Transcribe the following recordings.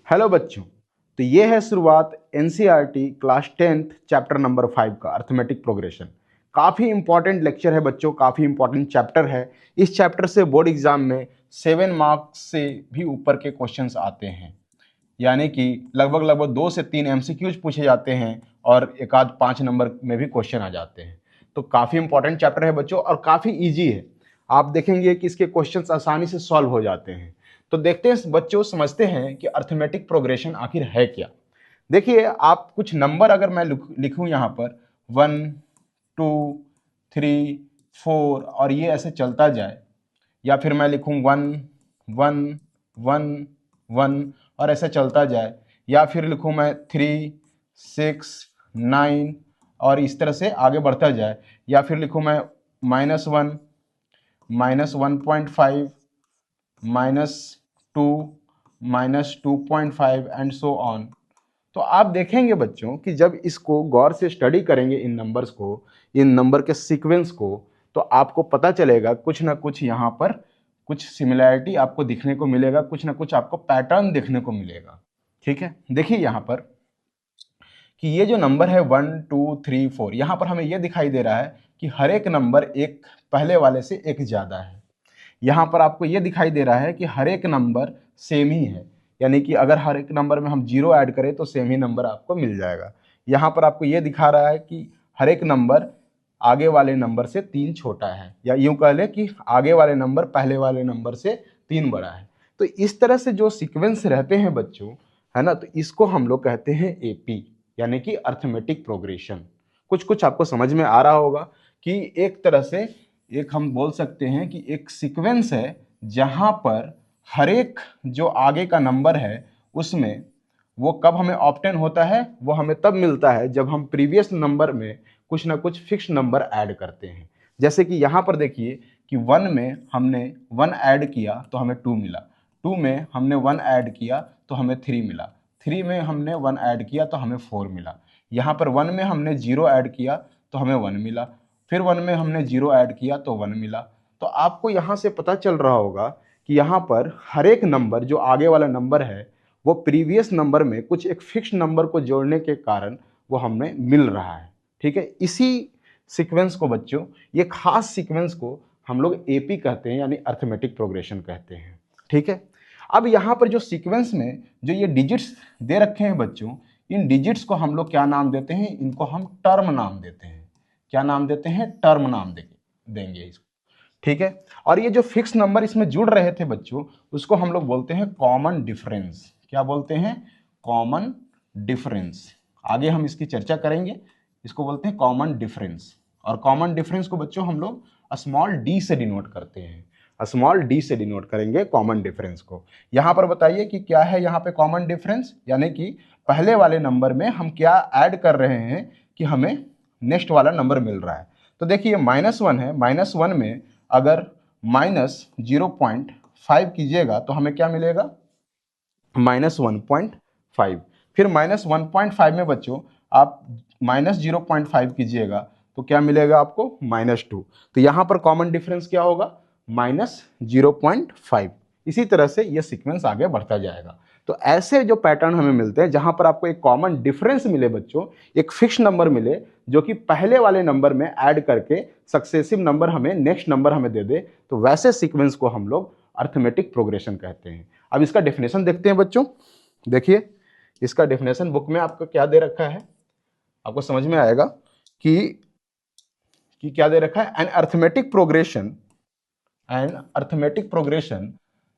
Hello बच्चों, तो ये है शुरुआत NCERT class 10th chapter number 5 का अर्थमेटिक प्रोग्रेशन। काफ़ी इंपॉर्टेंट लेक्चर है बच्चों, काफ़ी इंपॉर्टेंट चैप्टर है। इस चैप्टर से बोर्ड एग्जाम में 7 मार्क्स से भी ऊपर के क्वेश्चंस आते हैं, यानी कि लगभग 2 से 3 एमसीक्यूज पूछे जाते हैं और एक आध 5 नंबर में भी क्वेश्चन आ जाते हैं। तो काफ़ी इंपॉर्टेंट चैप्टर है बच्चों और काफ़ी ईजी है। आप देखेंगे कि इसके क्वेश्चंस आसानी से सॉल्व हो जाते हैं। तो देखते हैं बच्चों, समझते हैं कि अर्थमेटिक प्रोग्रेशन आखिर है क्या। देखिए, आप कुछ नंबर अगर मैं लिखूं यहाँ पर 1 2 3 4 और ये ऐसे चलता जाए, या फिर मैं लिखूं 1 1 1 1 और ऐसे चलता जाए, या फिर लिखूं मैं 3 6 9 और इस तरह से आगे बढ़ता जाए, या फिर लिखूं मैं -1 -1.5 -2 -2.5 एंड सो ऑन। तो आप देखेंगे बच्चों कि जब इसको गौर से स्टडी करेंगे, इन नंबर्स को, इन नंबर के सीक्वेंस को, तो आपको पता चलेगा कुछ ना कुछ यहाँ पर कुछ सिमिलैरिटी आपको दिखने को मिलेगा, कुछ ना कुछ आपको पैटर्न देखने को मिलेगा। ठीक है, देखिए यहाँ पर कि ये जो नंबर है 1 2 3 4, यहाँ पर हमें यह दिखाई दे रहा है कि हर एक नंबर एक पहले वाले से एक ज़्यादा है। यहाँ पर आपको ये दिखाई दे रहा है कि हर एक नंबर सेम ही है, यानी कि अगर हर एक नंबर में हम 0 ऐड करें तो सेम ही नंबर आपको मिल जाएगा। यहाँ पर आपको ये दिखा रहा है कि हर एक नंबर आगे वाले नंबर से 3 छोटा है, या यूँ कह लें कि आगे वाले नंबर पहले वाले नंबर से 3 बड़ा है। तो इस तरह से जो सीक्वेंस रहते हैं बच्चों, है ना, तो इसको हम लोग कहते हैं एपी, यानी कि अर्थमेटिक प्रोग्रेशन। कुछ कुछ आपको समझ में आ रहा होगा कि एक तरह से एक हम बोल सकते हैं कि एक सीक्वेंस है जहां पर हर एक जो आगे का नंबर है उसमें वो कब हमें ऑब्टेन होता है, वो हमें तब मिलता है जब हम प्रीवियस नंबर में कुछ ना कुछ फिक्स नंबर ऐड करते हैं। जैसे कि यहाँ पर देखिए कि 1 में हमने 1 ऐड किया तो हमें 2 मिला, 2 में हमने 1 ऐड किया तो हमें 3 मिला, 3 में हमने 1 ऐड किया तो हमें 4 मिला। यहाँ पर 1 में हमने 0 ऐड किया तो हमें 1 मिला, फिर 1 में हमने 0 ऐड किया तो 1 मिला। तो आपको यहाँ से पता चल रहा होगा कि यहाँ पर हर एक नंबर जो आगे वाला नंबर है वो प्रीवियस नंबर में कुछ एक फिक्स नंबर को जोड़ने के कारण वो हमें मिल रहा है। ठीक है, इसी सीक्वेंस को बच्चों, ये खास सीक्वेंस को हम लोग एपी कहते हैं, यानी अर्थमेटिक प्रोग्रेशन कहते हैं। ठीक है, अब यहाँ पर जो सीक्वेंस में जो ये डिजिट्स दे रखे हैं बच्चों, इन डिजिट्स को हम लोग क्या नाम देते हैं? इनको हम टर्म नाम देते हैं। क्या नाम देते हैं? टर्म नाम देंगे इसको। ठीक है, और ये जो फिक्स नंबर इसमें जुड़ रहे थे बच्चों, उसको हम लोग बोलते हैं कॉमन डिफरेंस। क्या बोलते हैं? Common difference. आगे हम इसकी चर्चा करेंगे। इसको बोलते हैं कॉमन डिफरेंस, और कॉमन डिफरेंस को बच्चों हम लोग स्मॉल डी से डिनोट करते हैं। स्मॉल डी से डिनोट करेंगे कॉमन डिफरेंस को। यहां पर बताइए कि क्या है यहाँ पे कॉमन डिफरेंस, यानी कि पहले वाले नंबर में हम क्या ऐड कर रहे हैं कि हमें नेक्स्ट वाला नंबर मिल रहा है। तो देखिए -1 है, -1 में अगर -0.5 कीजिएगा तो हमें क्या मिलेगा? -1.5। फिर -1.5 में बच्चों आप -0.5 कीजिएगा तो क्या मिलेगा आपको? -2। तो यहाँ पर कॉमन डिफरेंस क्या होगा? -0.5। इसी तरह से ये सीक्वेंस आगे बढ़ता जाएगा। तो ऐसे जो पैटर्न हमें मिलते हैं जहां पर आपको एक कॉमन डिफरेंस मिले बच्चों, एक फिक्स नंबर मिले जो कि पहले वाले नंबर में ऐड करके सक्सेसिव नंबर हमें, नेक्स्ट नंबर हमें दे दे, तो वैसे सीक्वेंस को हम लोग अर्थमेटिक प्रोग्रेशन कहते हैं। अब इसका डेफिनेशन देखते हैं बच्चों। देखिए, इसका डेफिनेशन बुक में आपको क्या दे रखा है, आपको समझ में आएगा कि क्या दे रखा है। An arithmetic progression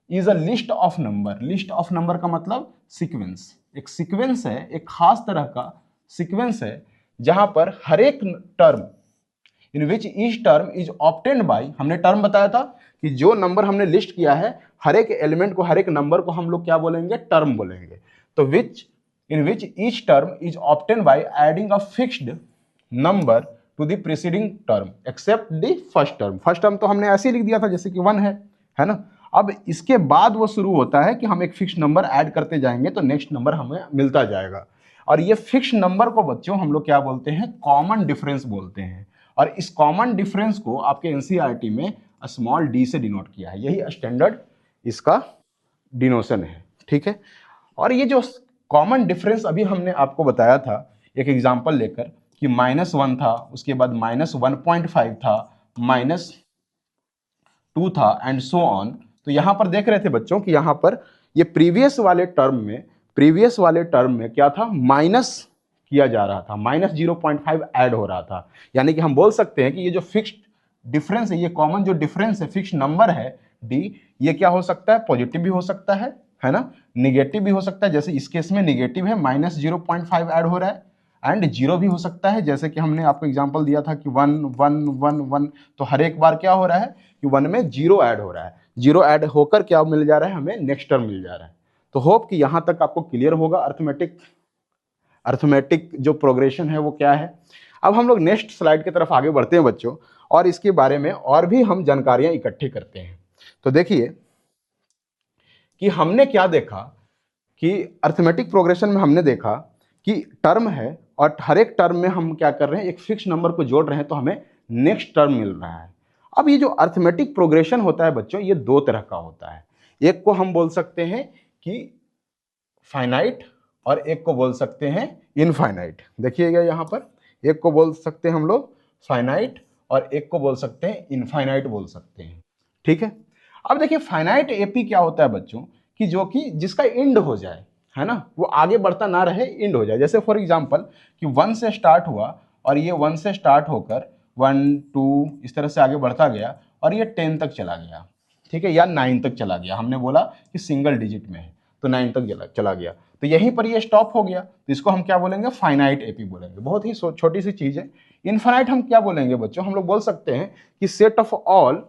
is a list of number. List of number का मतलब सीक्वेंस। एक सीक्वेंस है, एक खास तरह का सीक्वेंस है जहां पर हर एक term in which each term is obtained bye, हमने टर्म बताया था कि जो नंबर हमने लिस्ट किया है, हर एक एलिमेंट को, हर एक नंबर को हम लोग क्या बोलेंगे? टर्म बोलेंगे। तो in which each term is obtained by adding a fixed number to the preceding term except the first term. First term तो हमने ऐसे ही लिख दिया था जैसे कि 1 है ना। अब इसके बाद वो शुरू होता है कि हम एक फिक्स नंबर ऐड करते जाएंगे तो नेक्स्ट नंबर हमें मिलता जाएगा। और ये फिक्स नंबर को बच्चों हम लोग क्या बोलते हैं? कॉमन डिफरेंस बोलते हैं। और इस कॉमन डिफरेंस को आपके एनसीईआरटी में स्मॉल डी से डिनोट किया है। यही स्टैंडर्ड इसका डिनोशन है। ठीक है, और ये जो कॉमन डिफरेंस अभी हमने आपको बताया था एक एग्जांपल लेकर कि -1 था, उसके बाद -1.5 था, -2 था एंड सो ऑन। तो यहां पर देख रहे थे बच्चों कि यहां पर ये प्रीवियस वाले टर्म में क्या था, माइनस किया जा रहा था, -0.5 ऐड हो रहा था। यानी कि हम बोल सकते हैं कि ये जो फिक्स्ड डिफरेंस है, ये कॉमन जो डिफरेंस है, फिक्स्ड नंबर है डी, ये क्या हो सकता है, पॉजिटिव भी हो सकता है ना, निगेटिव भी हो सकता है, जैसे इस केस में निगेटिव है, -0.5 ऐड हो रहा है, एंड जीरो भी हो सकता है, जैसे कि हमने आपको एग्जांपल दिया था कि 1 1 1 1, तो हर एक बार क्या हो रहा है कि 1 में जीरो ऐड हो रहा है, जीरो ऐड होकर क्या मिल जा रहा है, हमें नेक्स्ट टर्म मिल जा रहा है। तो होप कि यहां तक आपको क्लियर होगा अर्थमेटिक जो प्रोग्रेशन है वो क्या है। अब हम लोग नेक्स्ट स्लाइड की तरफ आगे बढ़ते हैं बच्चों, और इसके बारे में और भी हम जानकारियां इकट्ठी करते हैं। तो देखिए कि हमने क्या देखा कि अर्थमेटिक प्रोग्रेशन में हमने देखा कि टर्म है और हर एक टर्म में हम क्या कर रहे हैं, एक फिक्स नंबर को जोड़ रहे हैं तो हमें नेक्स्ट टर्म मिल रहा है। अब ये जो अर्थमेटिक प्रोग्रेशन होता है बच्चों, ये दो तरह का होता है। एक को हम बोल सकते हैं कि फाइनाइट और एक को बोल सकते हैं इनफाइनाइट। देखिएगा यहां पर, एक को बोल सकते हैं हम लोग फाइनाइट और एक को बोल सकते हैं इनफाइनाइट बोल सकते हैं। ठीक है। अब देखिए फाइनाइट एपी क्या होता है बच्चों, कि जो कि जिसका एंड हो जाए, है ना, वो आगे बढ़ता ना रहे, एंड हो जाए। जैसे फॉर एग्जांपल कि 1 से स्टार्ट हुआ और ये 1 से स्टार्ट होकर 1 2 इस तरह से आगे बढ़ता गया और ये 10 तक चला गया, ठीक है, या 9 तक चला गया। हमने बोला कि सिंगल डिजिट में है तो 9 तक चला गया, तो यहीं पर ये स्टॉप हो गया, तो इसको हम क्या बोलेंगे, फाइनाइट एपी बोलेंगे। बहुत ही छोटी सी चीज है। इनफाइनाइट हम क्या बोलेंगे बच्चों, हम लोग बोल सकते हैं कि set of all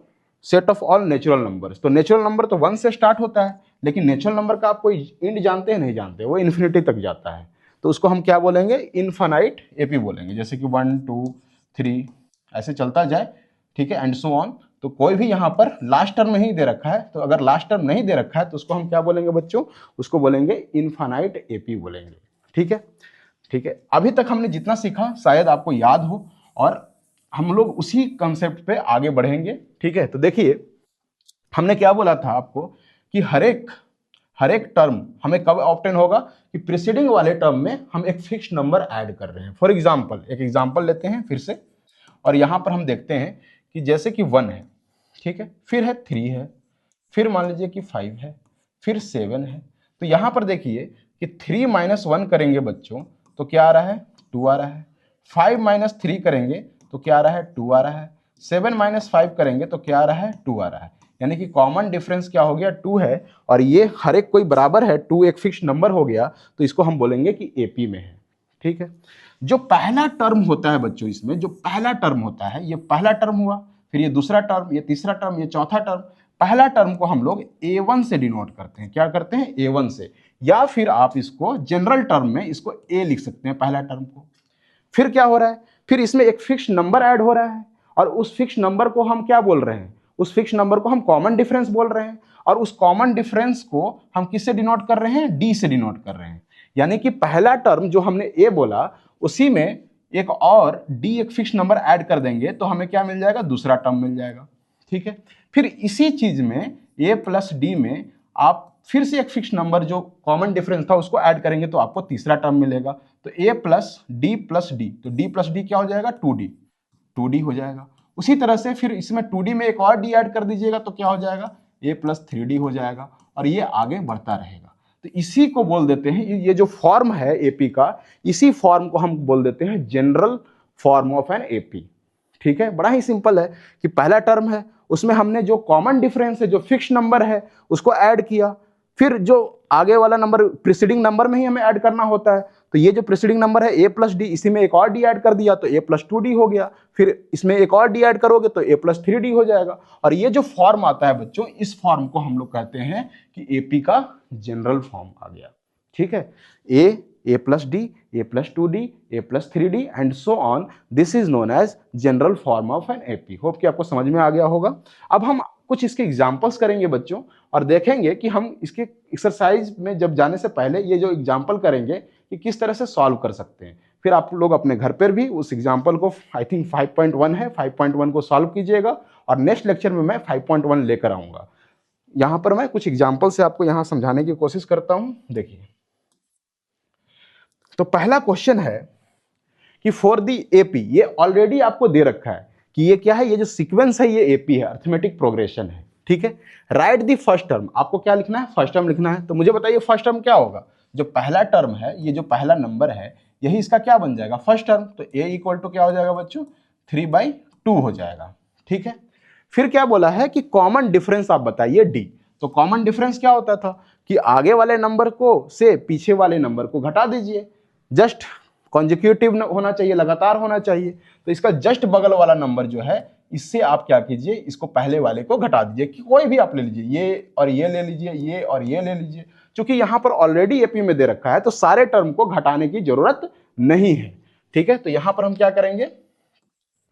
natural numbers. तो नेचुरल नंबर तो 1 से स्टार्ट होता है, लेकिन नेचुरल नंबर का आप कोई एंड जानते हैं, नहीं जानते, वो इन्फिनिटी तक जाता है, तो उसको हम क्या बोलेंगे, इनफाइनाइट एपी बोलेंगे। जैसे कि 1 2 3 ऐसे चलता जाए, ठीक है, एंड सो ऑन। तो कोई भी यहाँ पर लास्ट टर्म नहीं दे रखा है, तो अगर लास्ट टर्म नहीं दे रखा है तो उसको हम क्या बोलेंगे बच्चों, उसको बोलेंगे इनफाइनाइट एपी बोलेंगे। ठीक है, ठीक है। अभी तक हमने जितना सीखा शायद आपको याद हो, और हम लोग उसी कंसेप्ट पे आगे बढ़ेंगे। ठीक है, तो देखिए हमने क्या बोला था आपको कि हर एक टर्म हमें कब ऑब्टेन होगा, कि प्रीसीडिंग वाले टर्म में हम एक फिक्स नंबर ऐड कर रहे हैं। फॉर एग्जांपल एक एग्जांपल लेते हैं फिर से, और यहां पर हम देखते हैं कि जैसे कि 1 है, ठीक है, फिर है 3 है, फिर मान लीजिए कि 5 है, फिर 7 है। तो यहां पर देखिए कि 3 - 1 करेंगे बच्चों तो क्या आ रहा है, 2 आ रहा है। 5 - 3 करेंगे तो क्या आ रहा है, 2 आ रहा है। 7 - 5 करेंगे तो क्या आ रहा है, 2 आ रहा है। यानी कि कॉमन डिफरेंस क्या हो गया, 2 है, और ये हर एक कोई बराबर है, 2 एक फिक्स नंबर हो गया, तो इसको हम बोलेंगे कि एपी में है। ठीक है। जो पहला टर्म होता है बच्चों, इसमें जो पहला टर्म होता है, ये पहला टर्म हुआ, फिर ये दूसरा टर्म, ये तीसरा टर्म, ये चौथा टर्म। पहला टर्म को हम लोग A1 से डिनोट करते हैं। क्या करते हैं, A1 से, या फिर आप इसको जनरल टर्म में इसको A लिख सकते हैं, पहला टर्म को। फिर क्या हो रहा है, फिर इसमें एक फिक्स नंबर ऐड हो रहा है, और उस फिक्स नंबर को हम क्या बोल रहे हैं, उस फिक्स नंबर को हम कॉमन डिफरेंस बोल रहे हैं, और उस कॉमन डिफरेंस को हम किससे डिनोट कर रहे हैं, डी से डिनोट कर रहे हैं। यानी कि पहला टर्म जो हमने ए बोला, उसी में एक और डी एक फिक्स नंबर ऐड कर देंगे तो हमें क्या मिल जाएगा, दूसरा टर्म मिल जाएगा। ठीक है। फिर इसी चीज में ए प्लस डी में आप फिर से एक फिक्स नंबर जो कॉमन डिफरेंस था उसको ऐड करेंगे तो आपको तीसरा टर्म मिलेगा। तो ए प्लस डी, तो डी प्लस डी क्या हो जाएगा, 2d हो जाएगा। उसी तरह से फिर इसमें 2d में एक और डी ऐड कर दीजिएगा तो क्या हो जाएगा, a + 3d हो जाएगा, और ये आगे बढ़ता रहेगा। तो इसी को बोल देते हैं, ये जो फॉर्म है एपी का, इसी फॉर्म को हम बोल देते हैं general form of an AP. ठीक है, बड़ा ही सिंपल है कि पहला टर्म है, उसमें हमने जो कॉमन डिफरेंस है, जो फिक्स नंबर है, उसको ऐड किया। फिर जो आगे वाला नंबर प्रीसीडिंग नंबर में ही हमें ऐड करना होता है, तो ये जो प्रीसीडिंग नंबर है a + d, इसी में एक और डी ऐड कर दिया तो a + 2d हो गया। फिर इसमें एक और डी ऐड करोगे तो a + 3d हो जाएगा। और ये जो फॉर्म आता है बच्चों, इस फॉर्म को हम लोग कहते हैं कि एपी का जनरल फॉर्म आ गया। ठीक है, a + d, a + 2d, a + 3d and so on, this is known as general form of an AP. Hope कि आपको समझ में आ गया होगा। अब हम कुछ इसके एग्जाम्पल्स करेंगे बच्चों, और देखेंगे कि हम इसके एक्सरसाइज में जब जाने से पहले ये जो एग्जाम्पल करेंगे कि किस तरह से सॉल्व कर सकते हैं। फिर आप लोग अपने घर पर भी उस एग्जाम्पल को, आई थिंक 5.1 है, 5.1 को सॉल्व कीजिएगा, और नेक्स्ट लेक्चर में मैं 5.1 लेकर आऊंगा। यहाँ पर मैं कुछ एग्जाम्पल से आपको यहाँ समझाने की कोशिश करता हूँ। देखिए तो पहला क्वेश्चन है कि फॉर दी एपी, ये ऑलरेडी आपको दे रखा है कि ये क्या है, ये जो सीक्वेंस है ये एपी है, अर्थमेटिक प्रोग्रेशन है, ठीक है। राइट दी फर्स्ट टर्म, आपको क्या लिखना है, फर्स्ट टर्म लिखना है। तो मुझे बताइए फर्स्ट टर्म क्या होगा, जो पहला टर्म है, ये जो पहला नंबर है, यही इसका क्या बन जाएगा, फर्स्ट टर्म। तो ए इक्वल टू क्या हो जाएगा बच्चों, 3/2 हो जाएगा, ठीक है। फिर क्या बोला है कि कॉमन डिफरेंस आप बताइए डी। तो कॉमन डिफरेंस क्या होता था कि आगे वाले नंबर को से पीछे वाले नंबर को घटा दीजिए, जस्ट कॉन्जिक्यूटिव होना चाहिए, लगातार होना चाहिए। तो इसका जस्ट बगल वाला नंबर जो है, इससे आप क्या कीजिए, इसको पहले वाले को घटा दीजिए, कि कोई भी आप ले लीजिए, ये और ये ले लीजिए, ये और ये ले लीजिए। क्योंकि यहां पर ऑलरेडी एपी में दे रखा है तो सारे टर्म को घटाने की जरूरत नहीं है, ठीक है। तो यहां पर हम क्या करेंगे,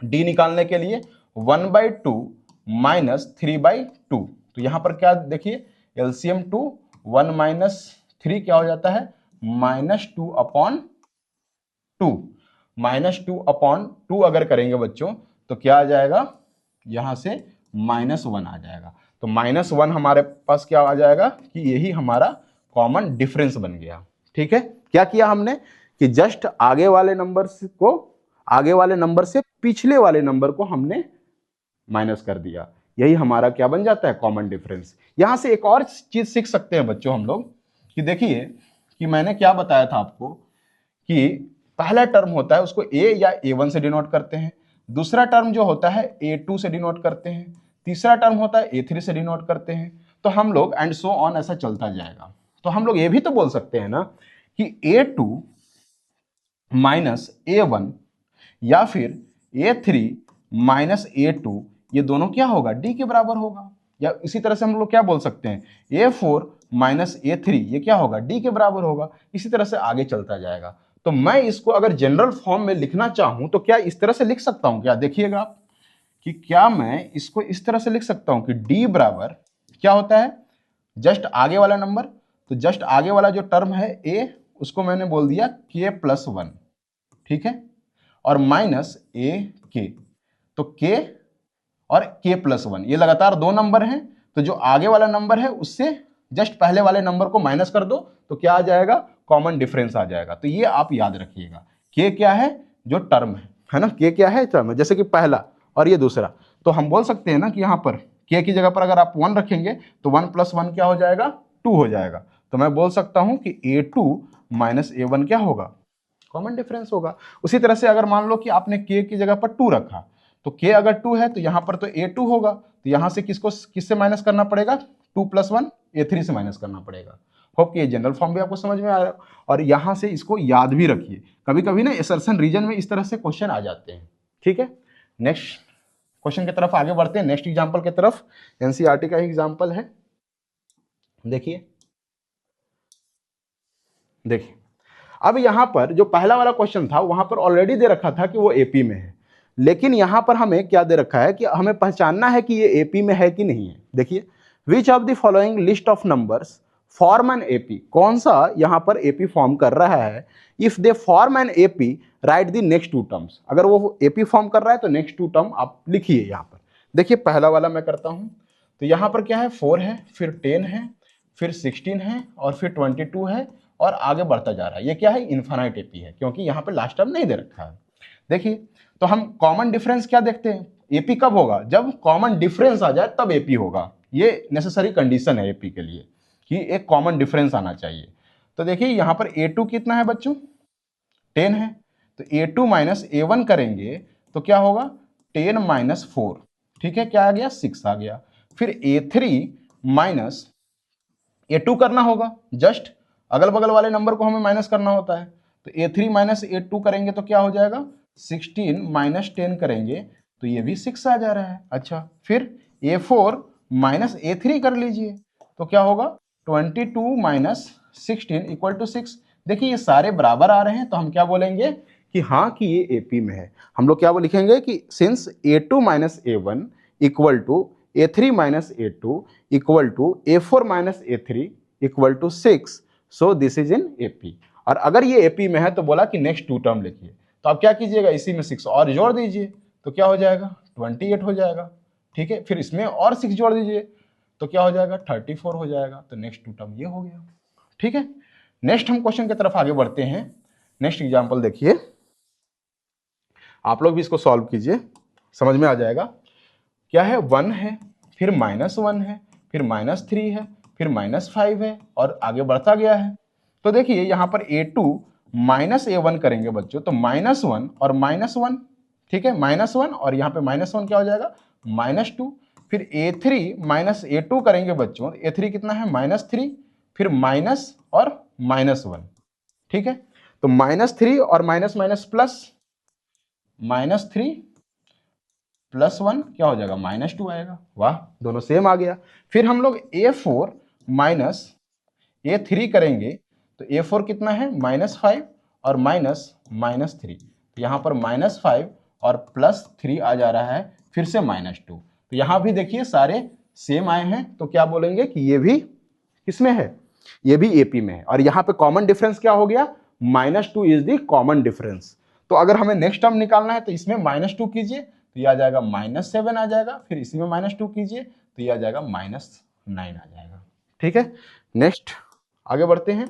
डी निकालने के लिए 1/2 माइनस 3/2। तो यहां पर क्या देखिए, एलसीएम 2, 1 माइनस 3 क्या हो जाता है, -2/2। -2/2 अगर करेंगे बच्चों तो क्या आ जाएगा, यहां से -1 आ जाएगा। तो -1 हमारे पास क्या आ जाएगा कि यही हमारा कॉमन डिफरेंस बन गया, ठीक है। क्या किया हमने कि जस्ट आगे वाले नंबर से पिछले वाले नंबर को हमने माइनस कर दिया, यही हमारा क्या बन जाता है, कॉमन डिफरेंस। यहां से एक और चीज सीख सकते हैं बच्चों हम लोग, कि देखिए कि मैंने क्या बताया था आपको कि पहला टर्म होता है उसको ए या A1 से डिनोट करते हैं, दूसरा टर्म जो होता है A2 से डिनोट करते हैं, तीसरा टर्म होता है A3 से डिनोट करते हैं। तो हम लोग एंड सो ऑन ऐसा चलता जाएगा। तो हम लोग ये भी तो बोल सकते हैं ना कि A2 माइनस A1 या फिर A3 माइनस A2, ये दोनों क्या होगा, डी के बराबर होगा। या इसी तरह से हम लोग क्या बोल सकते हैं, A4 माइनस A3, ये क्या होगा, डी के बराबर होगा। इसी तरह से आगे चलता जाएगा। तो मैं इसको अगर जनरल फॉर्म में लिखना चाहूं तो क्या इस तरह से लिख सकता हूं, क्या देखिएगा आप कि क्या मैं इसको इस तरह से लिख सकता हूं कि डी बराबर क्या होता है, जस्ट आगे वाला नंबर। तो जस्ट आगे वाला जो टर्म है ए, उसको मैंने बोल दिया k+1, ठीक है, और माइनस ए के। तो k और k+1 ये लगातार दो नंबर हैं। तो जो आगे वाला नंबर है उससे जस्ट पहले वाले नंबर को माइनस कर दो तो क्या आ जाएगा, कॉमन डिफरेंस आ जाएगा। तो ये आप याद रखिएगा, k क्या है, जो टर्म है ना, k क्या है, टर्म है। जैसे कि पहला और ये दूसरा, तो हम बोल सकते हैं ना कि यहाँ पर k की जगह पर अगर आप 1 रखेंगे तो 1 + 1 क्या हो जाएगा, 2 हो जाएगा। तो मैं बोल सकता हूं कि A2 माइनस A1 क्या होगा, कॉमन डिफरेंस होगा। उसी तरह से अगर मान लो कि आपने k की जगह पर 2 रखा, तो k अगर 2 है तो यहां पर तो A2 होगा। तो यहां से किससे माइनस करना पड़ेगा, 2 + 1 A3 से माइनस करना पड़ेगा। होप कि ये जनरल फॉर्म भी आपको समझ में आ रहा है। और यहां से इसको याद भी रखिए, कभी कभी ना असर्शन रीजन में इस तरह से क्वेश्चन आ जाते हैं, ठीक है। नेक्स्ट क्वेश्चन की तरफ आगे बढ़ते हैं, नेक्स्ट एग्जाम्पल की तरफ। एनसीईआरटी का एग्जाम्पल है, देखिए देखिए। अब यहां पर जो पहला वाला क्वेश्चन था वहां पर ऑलरेडी दे रखा था कि वो एपी में है, लेकिन यहां पर हमें क्या दे रखा है कि हमें पहचानना है कि ये एपी में है कि नहीं है। देखिए, which of the following list of numbers form an AP, कौन सा यहां पर एपी फॉर्म कर रहा है। If they form an AP right the next 2 terms, अगर वो एपी फॉर्म कर रहा है तो नेक्स्ट 2 टर्म आप लिखिए यहां पर। देखिए पहला वाला मैं करता हूं, तो यहां पर क्या है, 4 है, फिर 10 है, फिर 16 है, और फिर 22 है, और आगे बढ़ता जा रहा है। ये क्या है, इन्फानाइट एपी है, क्योंकि यहाँ पे लास्ट टर्म नहीं दे रखा है। देखिए, तो हम कॉमन डिफरेंस क्या देखते हैं, एपी कब होगा, जब कॉमन डिफरेंस आ जाए तब एपी होगा। ये नेसेसरी कंडीशन है एपी के लिए कि एक कॉमन डिफरेंस आना चाहिए। तो देखिए यहाँ पर A2 कितना है बच्चों, 10 है। तो A2 माइनस A1 करेंगे तो क्या होगा, 10 माइनस 4, ठीक है, क्या आ गया, 6 आ गया। फिर A3 माइनस A2 करना होगा, जस्ट अगल बगल वाले नंबर को हमें माइनस करना होता है। तो A3 माइनस A2 करेंगे तो क्या हो जाएगा, 16 माइनस 10 करेंगे तो ये भी 6 आ जा रहा है। अच्छा, फिर A4 माइनस A3 कर लीजिए तो क्या होगा, 22 माइनस 16 इक्वल टू 6। देखिए ये सारे बराबर आ रहे हैं, तो हम क्या बोलेंगे कि हाँ कि ये एपी में है। हम लोग क्या वो लिखेंगे कि since A2 minus A1 equal to A3 minus A2 equal to A4 minus A3 equal to 6, so this is in AP. और अगर ये एपी में है तो बोला कि नेक्स्ट 2 टर्म लिखिए। तो आप क्या कीजिएगा, इसी में 6 और जोड़ दीजिए तो क्या हो जाएगा, 28 हो जाएगा, ठीक है। फिर इसमें और 6 जोड़ दीजिए तो क्या हो जाएगा, 34 हो जाएगा। तो नेक्स्ट 2 टर्म ये हो गया, ठीक है। नेक्स्ट हम क्वेश्चन की तरफ आगे बढ़ते हैं। नेक्स्ट एग्जाम्पल देखिए, आप लोग भी इसको सॉल्व कीजिए, समझ में आ जाएगा। क्या है, 1 है, फिर -1 है, फिर -3 है, फिर -5 है और आगे बढ़ता गया है। तो देखिए यहाँ पर a2 -a1 करेंगे बच्चों, तो -1 और -1, ठीक है, -1 और यहाँ पे -1 क्या हो जाएगा, -2। फिर a3 -a2 करेंगे बच्चों, a3 कितना है, -3, फिर माइनस और -1, ठीक है। तो -3 और माइनस माइनस प्लस, -3 +1 क्या हो जाएगा, -2 आएगा। वाह, दोनों सेम आ गया। फिर हम लोग a4 -a3 करेंगे, तो a4 कितना है, -5 और -3, तो यहाँ पर -5 और +3 आ जा रहा है, फिर से -2। तो यहाँ भी देखिए सारे सेम आए हैं, तो क्या बोलेंगे कि ये भी किसमें है, ये भी एपी में है। और यहाँ पे कॉमन डिफरेंस क्या हो गया, -2 इज द कॉमन डिफरेंस। तो अगर हमें नेक्स्ट टर्म निकालना है तो इसमें -2 कीजिए, तो ये आ जाएगा -7 आ जाएगा, फिर इसी में -2 कीजिए तो ये आ जाएगा -9 आ जाएगा, ठीक है। नेक्स्ट आगे बढ़ते हैं,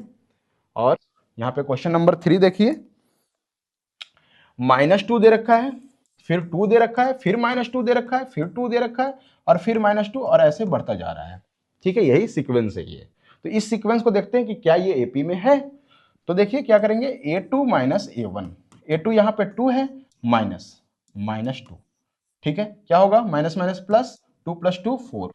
और यहाँ पे क्वेश्चन नंबर 3 देखिए, -2 दे रखा है, फिर 2 दे रखा है, फिर -2 दे रखा है, फिर 2 दे रखा है, और फिर -2, और ऐसे बढ़ता जा रहा है, ठीक है, यही सीक्वेंस है ये। तो इस सीक्वेंस को देखते हैं कि क्या ये एपी में है। तो देखिए क्या करेंगे, a2 -a1, a2 यहाँ पे 2 है, -2, ठीक है, क्या होगा, माइनस माइनस प्लस, 2 + 2 4,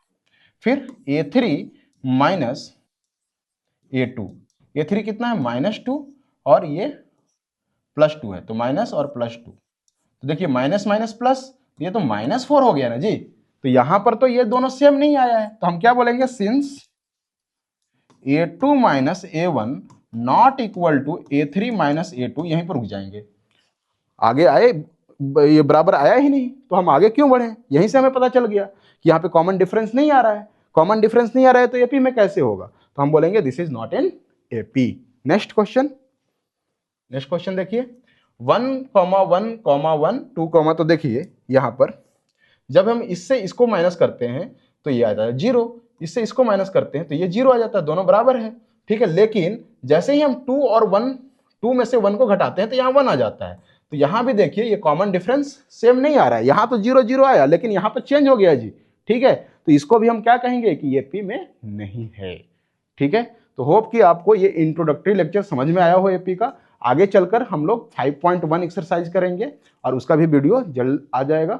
फिर a3 -a2, a3 कितना है, -2, और ये +2 है, तो माइनस और +2, तो देखिए माइनस माइनस प्लस, ये तो -4 हो गया ना जी। तो यहां पर तो ये दोनों सेम नहीं आया है, तो हम क्या बोलेंगे, since a2 -a1 not equal to a3 -a2, यहीं पर रुक जाएंगे। आगे आए, ये बराबर आया ही नहीं, तो हम आगे क्यों बढ़े, यहीं से हमें पता चल गया कि यहाँ पे कॉमन डिफरेंस नहीं आ रहा है। कॉमन डिफरेंस नहीं आ रहा है तो एपी में कैसे होगा, तो हम बोलेंगे this is not an AP. Next question, next question देखिए, 1,1,1, 2, तो देखिए यहाँ पर जब हम इससे इसको माइनस करते हैं तो ये आ जाता है 0, इससे इसको माइनस करते हैं तो ये 0 आ जाता है, दोनों बराबर है, ठीक है। लेकिन जैसे ही हम 2 और 1, 2 में से 1 को घटाते हैं तो यहाँ 1 आ जाता है। तो यहाँ भी देखिए ये कॉमन डिफरेंस सेम नहीं आ रहा है, यहाँ तो 0 0 आया, लेकिन यहाँ पर चेंज हो गया जी, ठीक है। तो इसको भी हम क्या कहेंगे कि ये पी में नहीं है, ठीक है। तो होप कि आपको ये इंट्रोडक्टरी लेक्चर समझ में आया हो एपी का। आगे चलकर हम लोग 5.1 एक्सरसाइज करेंगे और उसका भी वीडियो जल्द आ जाएगा।